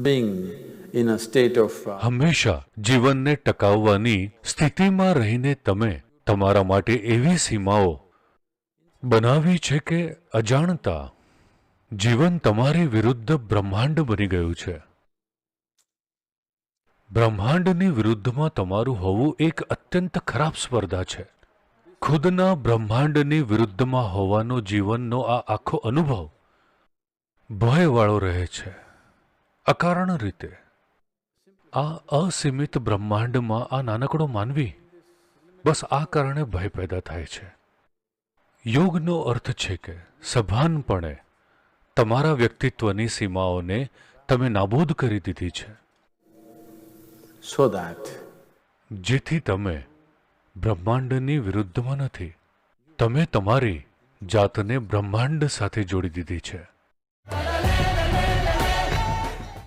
being in a state of હંમેશા જીવનને ટકાવવાની સ્થિતિમાં રહીને તમે તમારા માટે એવી સીમાઓ બનાવી છે કે અજાણતા જીવન તમારી વિરુદ્ધ બ્રહ્માંડ બની ગયું છે. બ્રહ્માંડની વિરુદ્ધમાં તમારું હોવું એક અત્યંત ખરાબ સ્પર્ધા છે. ખુદના બ્રહ્માંડની વિરુદ્ધમાં હોવાનો જીવનનો આ આખો અનુભવ ભયવાળો રહે છે. અકારણ રીતે આ અસીમિત બ્રહ્માંડમાં આ નાનકડો માનવી બસ આ કારણે ભય પેદા થાય છે. યોગનો અર્થ છે કે સભાનપણે તમારા વ્યક્તિત્વની સીમાઓને તમે નાબૂદ કરી દીધી છે, so that જેથી તમે બ્રહ્માંડની વિરુદ્ધમાં નથી, તમે તમારી જાતને બ્રહ્માંડ સાથે જોડી દીધી છે.